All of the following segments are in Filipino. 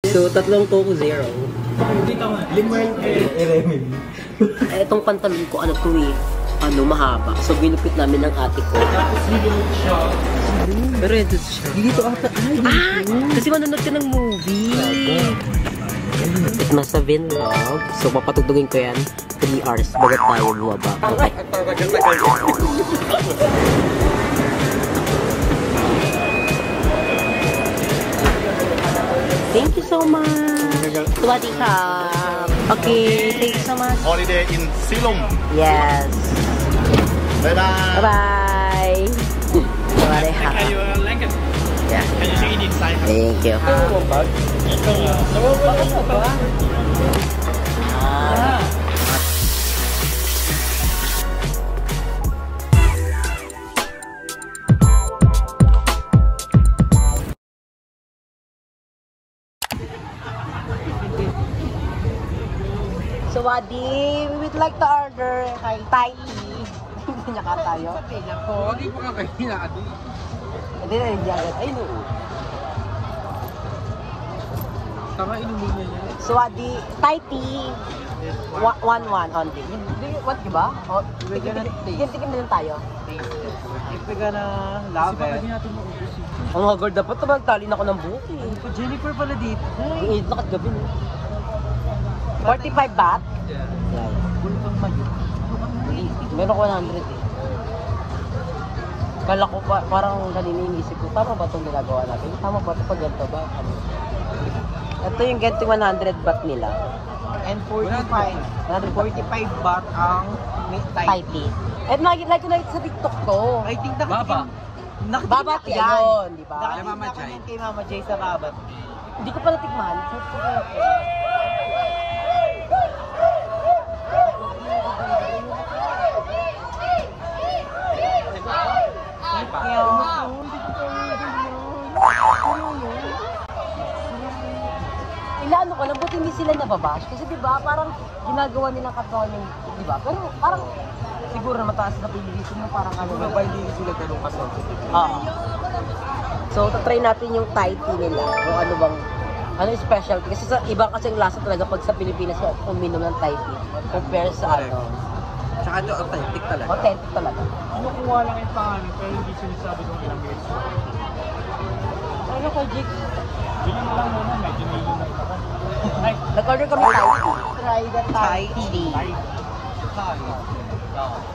So, tatlong Coco Zero. Itong pantalon ko, ano to eh, mahaba. So, binupit namin ng ate ko. Pero ito siya. Dito ata. Kasi manonood ka ng movie. It must have been love. So, papatugtugin ko yan. 3 hours bagat tayo bumaba. Okay. Thank you so much. Sawadi ka. Okay, thank you so much. Holiday in Silom. Yes. Bye-bye. Bye-bye. Sawadi ka. Yeah. Can you see it inside? Thank you. Sawadi, we would like to order Thai tea. Hindi niya ka tayo. Hindi po nga kayo hinaado. Hindi na yung jagat. Ay, no. Tama, inumin niya niya. Sawadi, Thai tea. 1-1 only. What, diba? Tikim na lang tayo. If we're gonna love it. Ang hagard, dapat na magtalin ako ng buhok eh. Jennifer pala dito. Ang init na kagabi no. 45 baht? Yeah. Yeah. Bulutong mayo. Meron ko 100 eh. Kala ko parang kanina inisip ko, tama ba itong ginagawa natin? Tama ba ito pag ganito ba? Ito yung ganito 100 baht nila. And 45 baht ang Thai tea. At nakikita ko na sa TikTok to. I think Baba. Babat yun, di ba? Nakatikim na kay Mama Jay sa Babat. Hindi ko pala tikman. Ilaano ko lang, buti hindi sila nababash. Kasi diba, parang ginagawa nilang katawan yung, diba? Pero parang, siguro na mataas na pilitin mo, parang ano. Ba hindi sila ganun ka-sensitive? So, tatry natin yung Thai tea nila. Kung ano bang, ano yung specialty. Kasi sa ibang kasing lasa talaga pag sa Pilipinas uminom ng Thai tea. Compare sa ano. Tsaka ito, authentic talaga. Authentic talaga. Kinukuha lang yung pangalan pero hindi sinasabi kung ilang years. Ano ka, Jig? Bilang mo lang muna, medyo nilunod ako. Ay, Nag-order kami Thai tea. Try the Thai tea.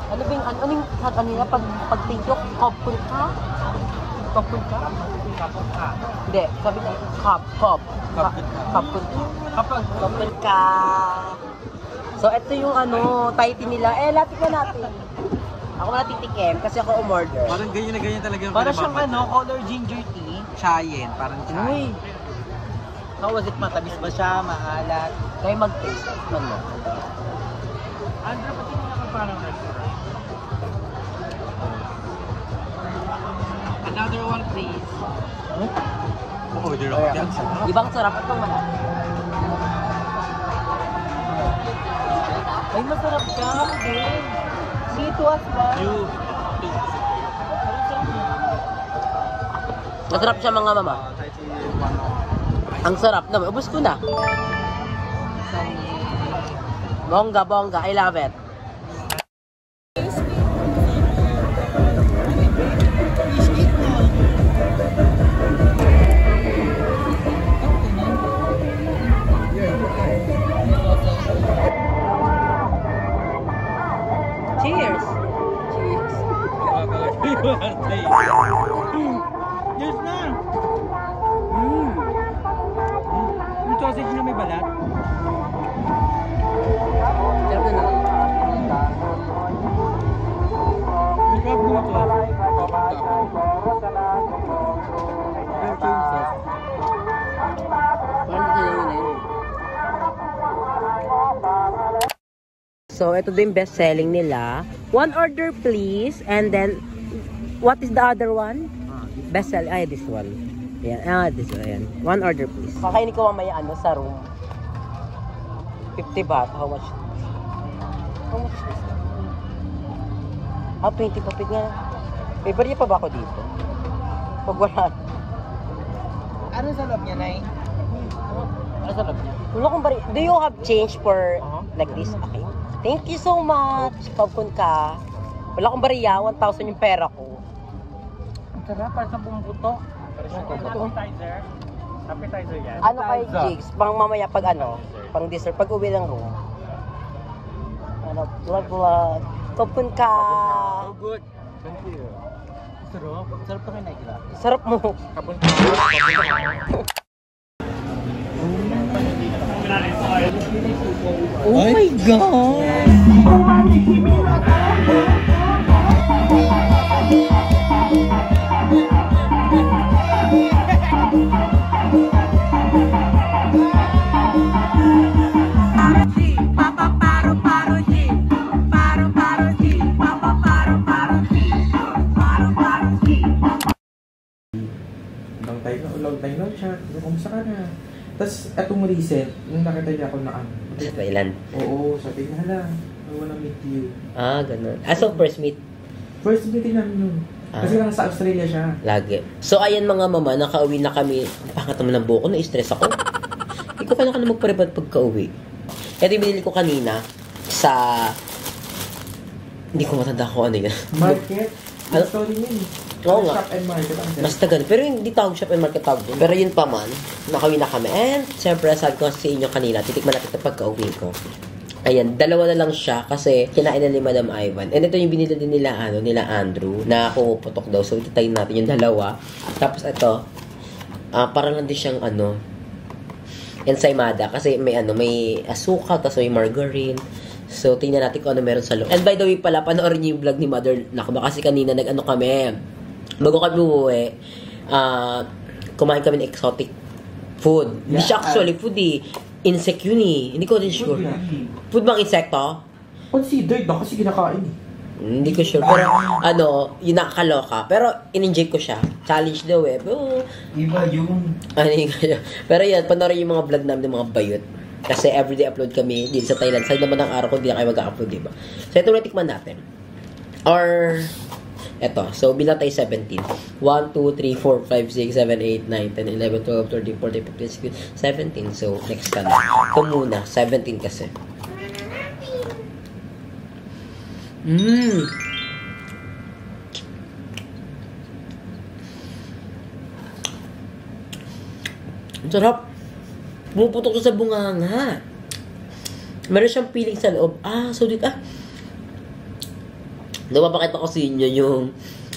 Ano ba yung, ano yung kanina pag TikTok, kopkul ka? Kopkul ka? kapag ka. Hindi, sabi ko, kopkul ka. So, ito yung ano, Thai tea nila. Latik na natin. Ako na titikim kasi ako umorder. Parang ganyan na ganyan talaga yung Parang siyang ano, color ginger tea. Chayen, parang chayen. Uy, How was it? Matamis ba siya? Maalat? kayo mag-taste. Man mo. Andra, pati na ka parang restaurant. Another one, please. Order ako yan. Ibang sarap itong malaki. Ay, masarap ka. Din. Sito as well. Masarap siya mga mama. Ang sarap naman. Ubus ko na. Bongga, bongga. I love it. Cheers! Cheers! Cheers na! Yung sausage na may balat. Sarap na na. May crab buto. So, ito din best selling nila. One order please. And then, what is the other one? Best selling. Ay, this one. Ayan. This one. Ayan. One order please. Kakainin ko mamaya sa room. 50 baht. How much? How much is this? 20 pa. Pig nga. May barya pa ba ako dito? Pag wala. Ano sa loob niya, Nay? Masarap niya. Wala kong bari. Do you have change for like this? Okay. Thank you so much. Pagkun ka. Wala kong bariya. 1,000 yung pera ko. Ang sarap, para sa buong buto. Appetizer. Appetizer yan. Ano kay Jigs? Pang mamaya pag ano? Pang dessert. Pag uwi ng room. Ano? Vlog. Pagkun ka. Good. Thank you. Sarap. Sarap to kay Naikila. Sarap mo. Oh my God! Long time no chat. Kumusta ka na? Tapos, etong recent, nung nakita niya ako na ano. Sa Thailand? Oo, sabi niya, hala, I wanna meet you. Ah, ganun. So first meet? First meeting namin yun. Kasi nasa Australia siya. Lagi. So, ayan mga mama, nakauwi na kami. Pangat naman ng buko, na-stress ako. Hindi ko kailangan na magparibad pagka-uwi. Ito yung binili ko kanina sa... Hindi ko matanda ko ano yan. Market? Ano? Story yun. Oo nga. Shop and market. Mas tagal. Pero hindi tawag shop and market tawag doon. Pero yun pa man, nakauwi na kami. And, siyempre, sabi ko sa inyo kanina, titikman natin ito pagka-uwi ko. Ayan, dalawa na lang siya kasi kinain na ni Madam Ivan. And ito yung binili din nila, nila Andrew, na pumuputok daw. So, itatayin natin yung dalawa. Tapos ito, parang lang din siyang, ensaymada. Kasi may, may asukal, tapos may margarine. So, tingnan natin kung ano meron sa loob. And by the way pala, panoorin niyo yung vlog ni Mother Nakba. Kasi kanina, kami. Bago kami umuwi, kumain kami ng exotic food. Hindi siya actually food Insect yun Hindi ko din sure. Food bang insekto? Considered na kasi kinakain Hindi ko sure. Pero, yun nakakaloka. Pero, in-enjoy ko siya. Challenge daw Pero, Iba yung... Pero yan, panoorin yung mga vlog namin ng mga bayot. Kasi everyday upload kami din sa Thailand. Sa naman ng araw ko, hindi na kayo mag-upload, diba? So, ito natikman natin. Or, eto. So, bilang tayo 17. 1, 2, 3, 4, 5, 6, 7, 8, 9, 10, 11, 12, 13, 14, 15, 16, 17. So, next ka na. Ito muna. 17 kasi. Ang sarap. Pumuputok sa bunganga. Meron siyang feeling sa loob. So dito, napapakita ko sa inyo yung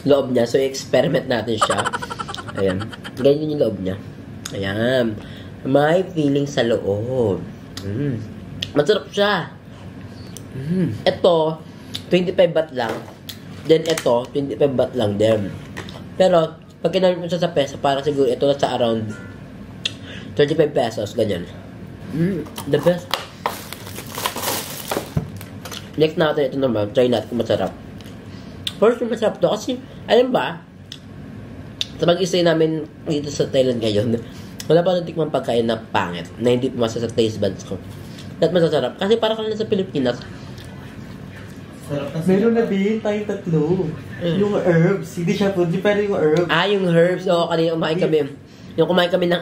loob niya. So, experiment natin siya. Ayan. Ganyan yung loob niya. Ayan. May feeling sa loob. Masarap siya. Ito, 25 baht lang. Then, ito, 25 baht lang din. Pero, pag kinamit mo siya sa peso, parang siguro ito na sa around 35 pesos. Ganyan. The best. Next natin, ito naman. Try natin kung masarap. First, yung masarap to. Kasi, alam ba, sa mag-isay namin dito sa Thailand ngayon, wala pa natikmang pagkain na pangit, na hindi pumasa sa taste buds ko. At masasarap. Kasi para ka na sa Pilipinas. Meron na din tayo tatlo. Yung herbs. Hindi siya food, pero yung herbs. Yung herbs. Oo, kanina kumain kami. Yung kumain kami ng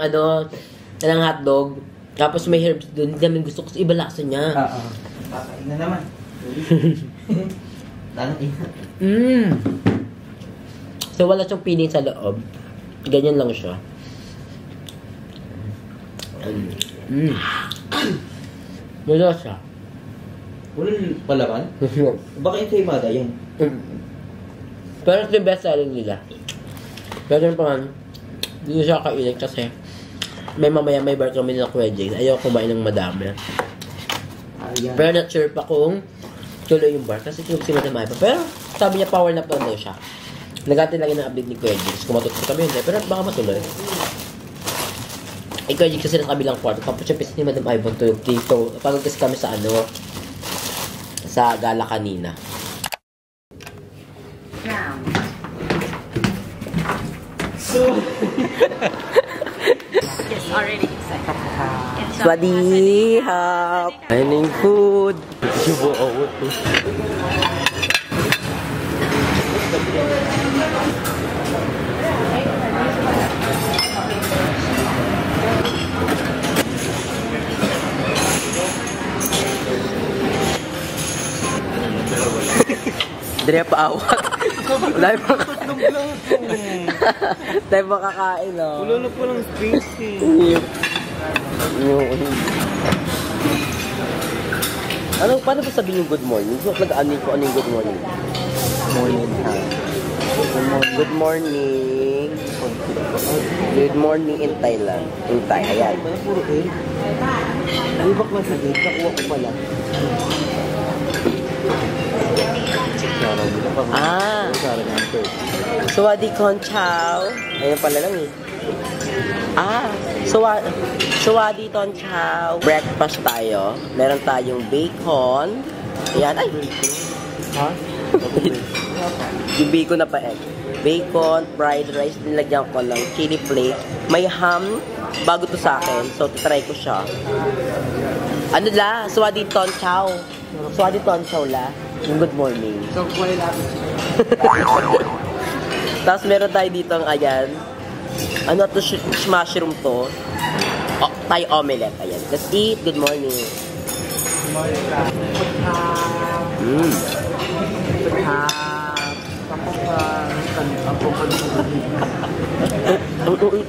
ng hotdog. Tapos may herbs doon. Hindi namin gusto kasi iba lasa niya. Kakain na naman. So, wala siyang feeling sa loob. Ganyan lang siya. Wala siya. Walang palaman? Baka yung taymada yan. Pero ito yung best selling nila. Pero yung pangan, hindi siya kainin kasi may mamaya may bar kami ng Kuya James. Ayaw kumain ng madami. Pero not sure pa kung tuloy yung bar kasi tulog si Madam Ivan. Pero sabi niya power nap daw siya. Nagati lagi ng update ni Kuya James. Kumatutut kami hindi. Pero baka matuloy. Kuya James kasi nasa kabilang kwarto. Tapos siya pisa ni Madam Ivan tulog dito. Pagod kasi kami sa sa gala kanina. So it's already excited. Swadihap! Dining food! Subo awot to. Dre pa awak. Dahil pa dahil pa kakain, no? Wala na palang space eh. Paano ba sabihin yung good morning? So, nag-ano ko ano yung good morning? Morning, ha? Good morning. Good morning in Thailand. In Thai, ayan. Puro eh. Ay, bak lang sa gate. Nakuha ko pala. Ah! Sawadi Kon Chow. Ayun pala lang eh. Ah! Sawadi Ton Chow. Breakfast tayo. Meron tayong bacon. Ayan. Ay! Ha? Yung bacon na pa egg. Bacon, fried rice, nilagyan ko lang chili flake. May ham. Bago to sa akin. So, try ko siya. Ano la? Sawadi Ton Chow. Sawadi Ton Chow la. Yung good morning. So, wala lang. Tapos meron tayo dito ang ayan. Ano to? Mushroom to. Oh, Thai omelette. Ayan. Let's eat. Good morning.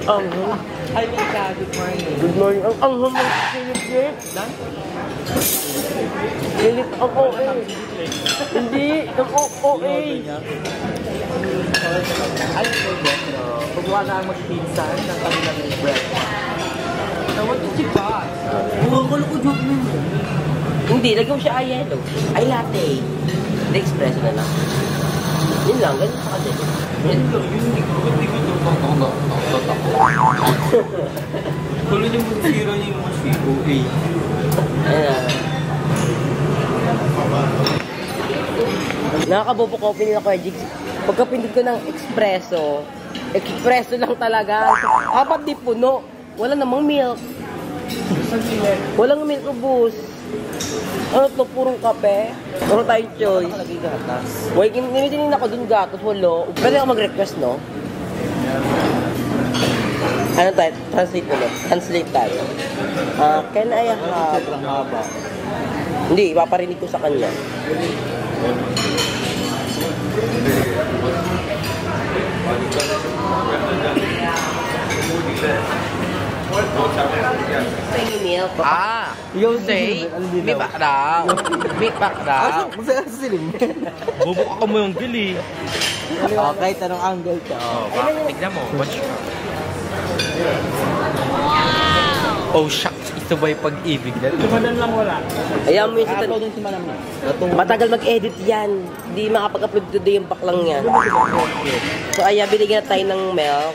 Ang Hi, Mika. Good morning. good morning. Ang humang Philip. Philip ang OA. Hindi. Ang OA. Ay, po, Jetro. Pagwa na ang mag-pizza ng kanilang breakfast. Now, what did you got? Buwang ko joke mo. Hindi. Lagyan mo siya ay yellow. Ay latte. Hindi espresso na lang. Yun lang. Ganun sa kasi. Yun lang. Yun hindi ko Kulo niyo mo zero niyo mo si OA. Ayan. Nakakabobo coffee nila Kuya Jigs. Pagkapindot ko ng espresso lang talaga. Apat di puno. Wala namang milk. Walang milk ubus. Ano to? Purong kape. Puro tayong choice. Nakalagay gatas. Wait, ninitingin ako dun gatos. Wala. Pwede ako mag-request, no? Ano tayo? Translate ulit. Translate tayo. Can I have... Sobrang haba. Hindi, ipaparinig ko sa kanya. Say milk. You say, may back daw. May back daw. Masaya sa siling. Bubuk ako mo yung gili. Okay, tanong angle ka. Oh, tignan mo. Watch mo. Oh, shucks. Ito ba yung pag-ibig na? Tumadan lang wala. Ayan mo yung sa... Ako din si Manam na. Matagal mag-edit yan. Hindi makapag-upload today yung baklang yan. So, ayan, binigyan na tayo ng milk.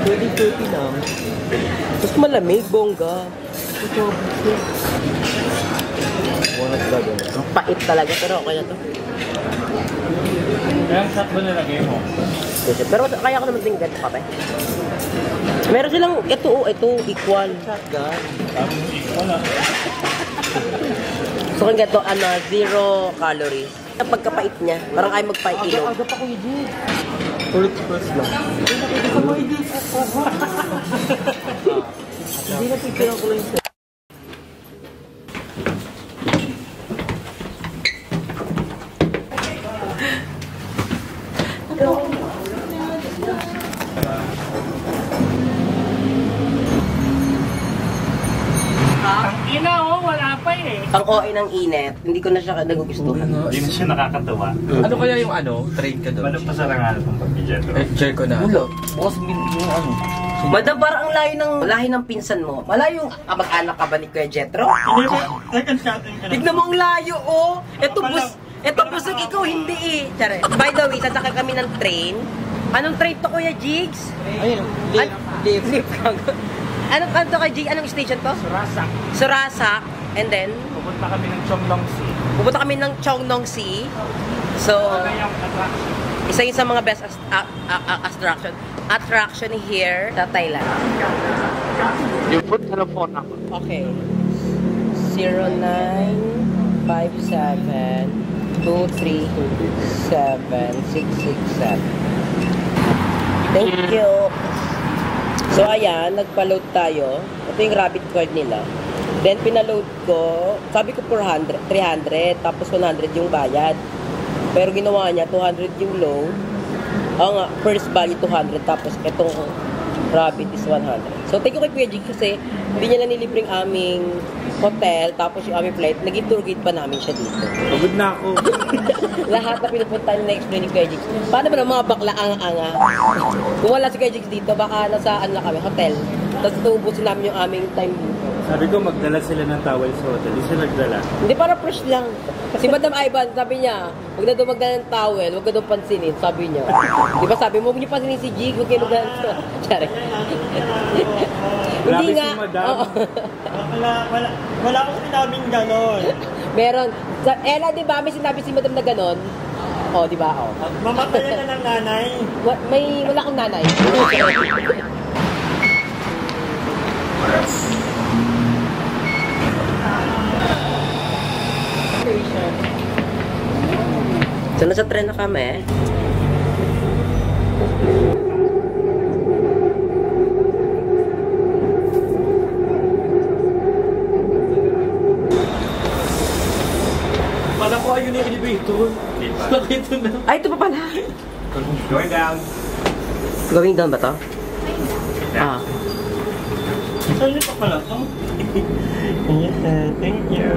Pwede lang. Tapos malamig, bongga. Ang pait talaga, pero okay na to. Kaya shot ba nilagay mo? Pero kaya ko naman tingin ganito kape. Meron silang, ito equal. Shotgun. Wala. So kung ganito, 0 calories. Ang pagkapait niya, parang ayaw magpait ilong. Aga pa ko yun. Ulit first lang. Hindi na pipira ko lang siya. Ina wala pa eh. Ang OA ng init, hindi ko na siya nagugustuhan. Hindi na siya nakakatawa. Ano kaya yung trade ka doon? Manong pasarangan itong pag-bidgetro. Share ko na. Ulo. Bukas yung Madam, parang ang lahi ng pinsan mo. Malayo, kamag-anak ka ba ni Kuya Jetro? Hindi ba? Second shotting ka na. Tignan mo ang layo, oh! Ito busog ikaw, hindi eh. Tsara. By the way, sasakay kami ng train. Anong train to, Kuya Jigs? Ayun, Live. Anong kanto kay Jigs? Anong station to? Surasak. Surasak. And then, Pupunta kami ng Chonglongsi. pupunta kami ng Chongnongsi. So, Ano yung attraction? isa yun sa mga best attraction here sa Thailand. You put telephone number. Okay. 0957-237-667. Thank you. So, ayan, nagpa-load tayo. Ito yung rabbit card nila. Then, pinaload ko, sabi ko 300, tapos 100 yung bayad. Pero ginawa niya, 200 yung load. Oo nga, first value 200, tapos itong rabbit is 100. So, thank you kay Kuya Jig kasi hindi niya na nilibreng aming hotel, tapos yung aming flight, naging tour guide pa namin siya dito. Pagod na ako. Lahat na pinupunta niya na-explain ni Kuya Jig. Paano ba ng mga bakla ang-anga? Kung wala si Kuya Jig dito, baka nasaan lang kami, hotel. Tapos tuubusin namin yung aming time dito. Sabi ko, magdala sila ng towel sa hotel. Hindi sila nagdala. Hindi, para fresh lang. Si Madam Ivan, sabi niya, huwag na daw magdala ng towel, huwag ka daw pansinin, sabi niya. Di ba sabi mo, huwag niyo pansinin si Jig, huwag kayo magdala ng Tsari. Hindi nga. Si Madam. Oo. Wala akong sinabing ganon. Meron. Ella, di ba, may sinabi si Madam na ganon? O, di ba? O. Mamatay na ng nanay. Wala akong nanay. So, nasa tren na kami. Pala ko ayun yung elevator. Nakita na. Ay, ito pa pala. Going down. Going down ba to? Ah. Saan pa pala ito? Yes, thank you.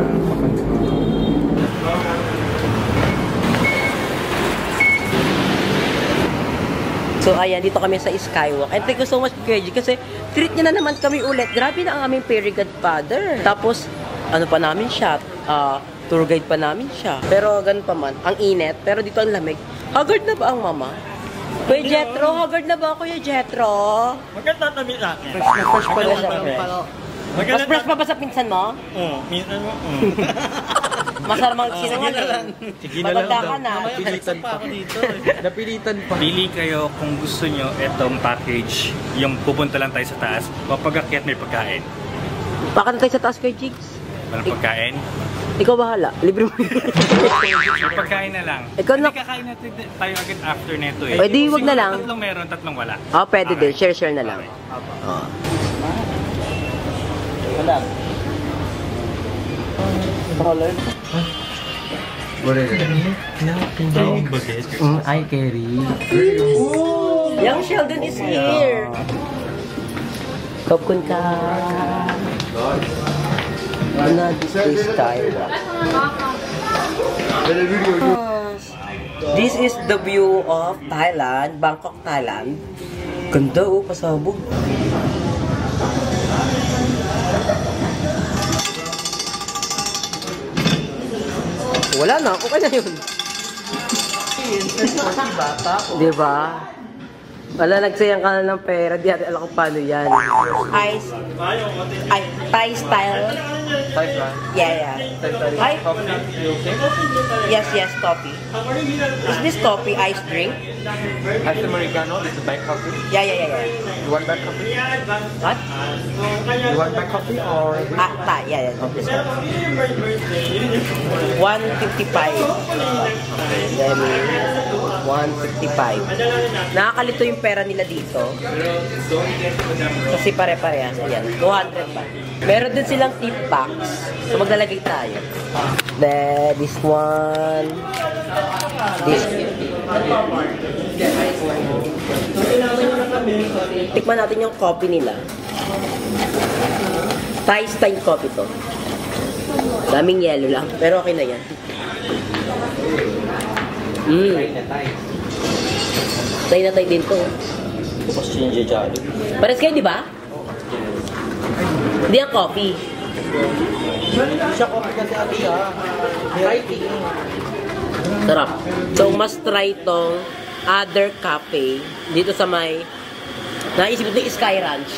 So, ayan, dito kami sa Skywalk. And thank you so much, Kuya G, kasi treat niya na naman kami ulit. Grabe na ang aming fairy godfather. Tapos, ano pa namin siya? Tour guide pa namin siya. Pero, ganun pa man. Ang init. Pero dito ang lamig. Haggard na ba ang mama? Kuya Jetro, haggard na ba, Kuya Jetro? Maganda tabi sa akin. Fresh pa na siya. Mas fresh pa ba sa pinsan mo? Oo, minsan mo. Masarap ang sinungaling. Maganda ka na. Napilitan pa ako dito. Napilitan pa. Pili kayo kung gusto nyo itong package, yung pupunta lang tayo sa taas, mapag-akyat may pagkain. Baka na tayo sa taas, Kuya Jigs. Walang pagkain? Ikaw bahala. Libre mo. May pagkain na lang. Ikaw na. Hindi kakain natin tayo agad after neto eh. Pwede, wag na lang. Tatlong meron, tatlong wala. Oh, pwede din. Share na lang. Oh. Wala. Ay, Kerry. Young Sheldon is here. Kapkun ka. Ano this time? This is the view of Thailand, Bangkok, Thailand. Ganda oh, pasabog. Wala na, okay na yun. Diba? Wala, nagsayang ka na ng pera. Di natin alam kung paano yan. Thai style. Thai style? Yeah. Thai? Yes, coffee. Is this coffee ice drink? Ice Americano, it's a black coffee. Yeah. You want black coffee? What? You want black coffee or... Thai, yeah. This one. 155. Then, 155. Nakakalito yung pera nila dito. Kasi pare-parehas. Ayan, 200 pa. Meron din silang tip box. So, maglalagay tayo. Then, this one. This. Tikman natin yung coffee nila. Thai style coffee to. Daming yellow lang. Pero okay na yan. Thai na Thai din to. Pares kayo, di ba? Hindi ang coffee. Siya coffee kasi ano siya. Sarap. So, must try tong other cafe dito sa may naisip ko yung Sky Ranch.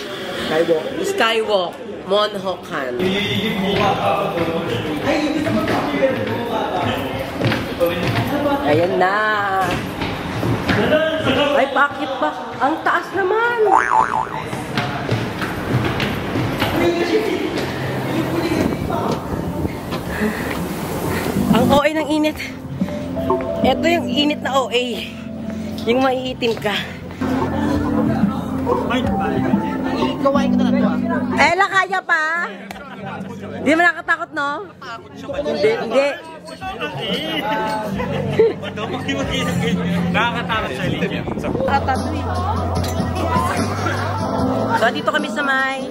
Skywalk. Monhokan. Ayan na. Ay, paakit pa. Ang taas naman. Ang OA ng init. Ito yung init na OA. Yung maiitim ka. Gawain ko na lang ito. Ella, kaya pa? Hindi mo nakatakot, no? Hindi, hindi. Nakakatakot sa linya. So, dito kami sa may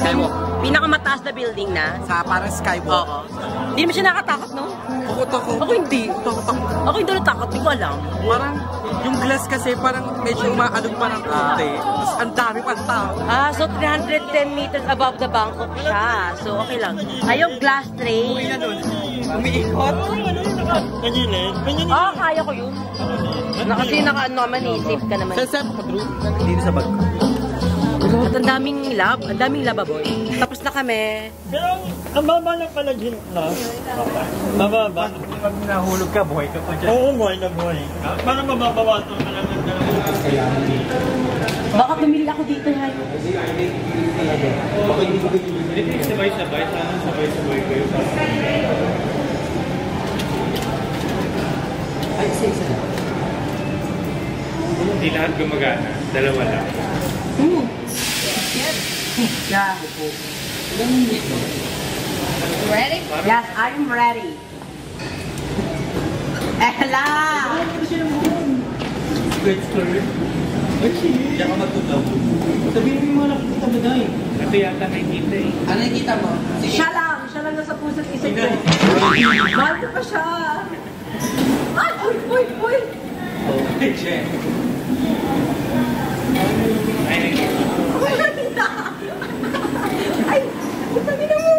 Skywalk. pinakamataas na building na. Sa parang skywalk. Oo. Hindi naman siya nakatakot, no? Ako hindi. Ako hindi natakot, hindi ko alam. Parang yung glass kasi parang medyo umaalog pa ng konti. Tapos ang dami pang tao. So 310 meters above the Bangkok siya. So, okay lang. Yung glass train. Umiikot. Kaya ko yun. Kasi naka-ano naman eh, safe ka naman. Sa ko, Drew. Dito sa bag ko. At ang daming lababoy. Tapos na kami. Pero ang baba na pala din na. Mababa. Pag nahulog ka, buhay ka pa dyan. Oo, buhay na buhay. Parang mababawasan ka lang ng Baka bumili ako dito ngayon. sabay-sabay. Sana sabay-sabay kayo. Hindi lahat gumagana. Dalawa lang. Yeah. Ready? Yes, I'm ready. Ella! Great story. Hindi ako magtutlaw. Sabihin mo yung mga nakikita mo dahil. Ito yata nakikita eh. Ano nakikita mo? Siya lang nasa puso't isip ko. Mahal ko pa siya. Ay, uy! Okay, check. Ay, nakikita. Nakita! Ay, sabi na mo!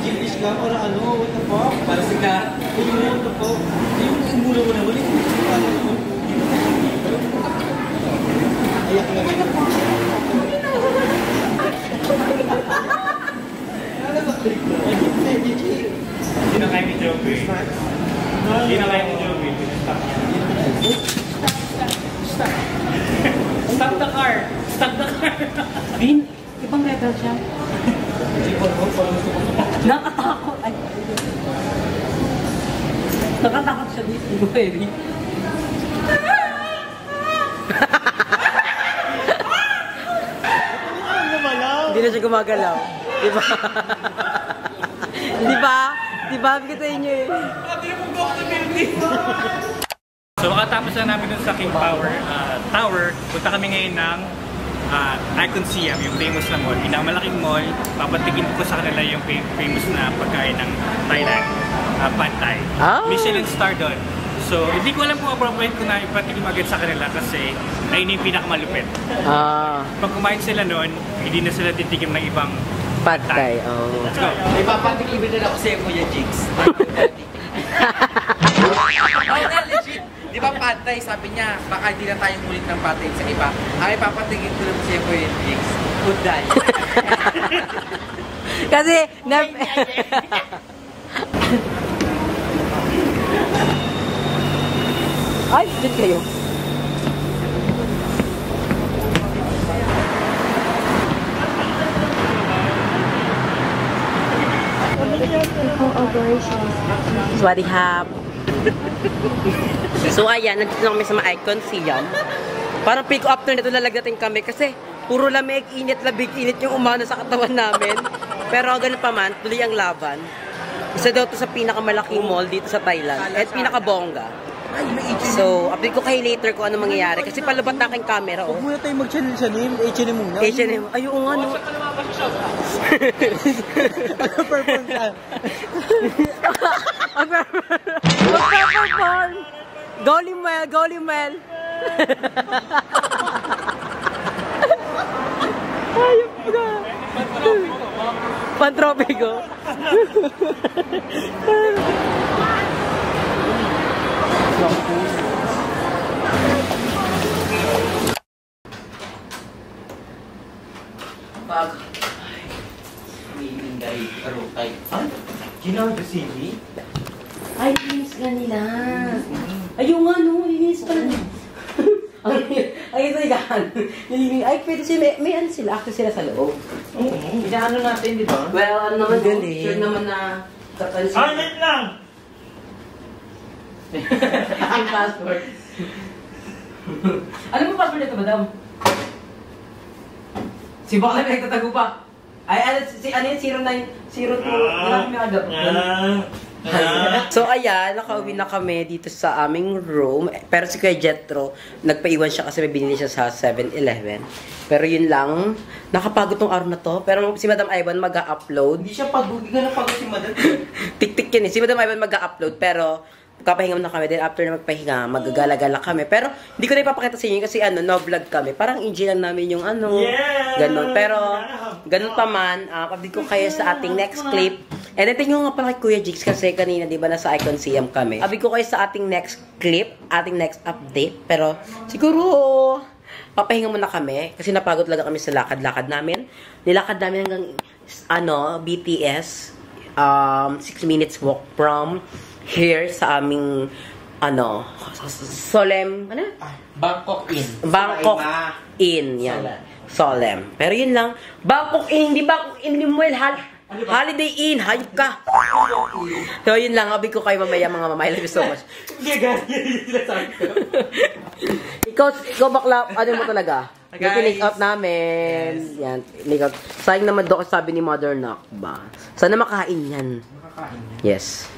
Genius ka or ano? What the fuck? Para si ka. What the fuck? Yung mula mo na wala. Ayak lang. Hindi na kaya ni Joby. Hindi na kaya ni Joby. Stop the car! Stop the car! Bin, ibang level siya. Nakatakot. Ay. Nakatakot siya dito. Very. Hindi na siya gumagalaw. Diba? Diba? Bigay sa inyo eh. So makatapos na namin dun sa King Power Tower, punta kami ngayon ng Icon Siam, yung famous na mall. Pinakamalaking mall, papatigin ko sa kanila yung famous na pagkain ng Thailand, Pad Thai. Michelin star doon. So hindi ko alam kung appropriate ko na ipatigin agad sa kanila kasi ayun yung pinakamalupit. Pag kumain sila noon, hindi na sila titigim ng ibang Pad Thai. Let's go! Ipapatigil na ako sa'yo, Kuya Jigs. Legit. Di ba patay, sabi niya, baka hindi na tayong ulit ng patay sa iba. Ang ipapatigil ko lang siya, Kuya Jigs. Good die. Kasi, ay, dito kayo. Swaddy hap. So ayan, nandito na kami sa mga Icon Siam. Parang pick up na nito lalagdating kami kasi puro lamig, init, labig, init yung umano sa katawan namin. Pero ganun pa man, tuloy ang laban. Isa daw to sa pinakamalaking mall dito sa Thailand at pinakabongga. So, update ko kayo later kung ano mangyayari kasi palabat na aking camera. Huwag muna tayo mag-channel H&M muna. H&M, ayun nga no. Ano perform ka? Mag-perform! Golimel! Ayop ka! Pantropiko! Pag... Minday, karutay. Ah? Ginawa the CV? Ay, linis ka nila. Ayun nga no, linis ka na. Ay, ito yan. Ay, pwede sila, may ano sila, active sila sa loob. Inaano natin, di ba? Well, ano naman, galing. sure naman na kapansin. Wait lang! Yung passport. Ano mo password nito, madam? Si Bakla may nagtatago pa. Ay, ano yun? 0902. Wala kami agad. So ayan, nakauwi na kami dito sa aming room. Pero si Kuya Jetro, nagpaiwan siya kasi may binili siya sa 7-Eleven. Pero yun lang, nakapagod tong araw na to. Pero si Madam Ivan mag-a-upload. Hindi siya pagod. Hindi ka na pagod si Madam. Tik-tik yun eh. Si Madam Ivan mag-a-upload pero kapahinga na kami. Then after na magpahinga, magagala-gala kami. Pero hindi ko na ipapakita sa inyo kasi no-vlog kami. Parang enjoy lang namin yung ganun. Pero ganun pa man, update ko kayo sa ating next clip. And then, tingnan nga pala kay Kuya Jigs kasi kanina, di ba, nasa Icon Siam kami. Sabi ko kayo sa ating next clip, ating next update. Pero, siguro, papahinga muna kami kasi napagod talaga kami sa lakad-lakad namin. Nilakad namin hanggang, BTS, 6 minutes walk from here sa aming, Solem, Bangkok Inn. Bangkok Inn, yan. Solem. Pero yun lang, Bangkok Inn, hindi Bangkok Inn, Holiday Inn, hayop ka. So yun lang, sabi ko kayo mamaya mga mama, I love you so much. Ikaw bakla, ano mo talaga? Yung tinake out namin. Yan, tinake out. Sayang naman doon sabi ni Mother Knock ba? Sana makain yan. Makakain. Yes.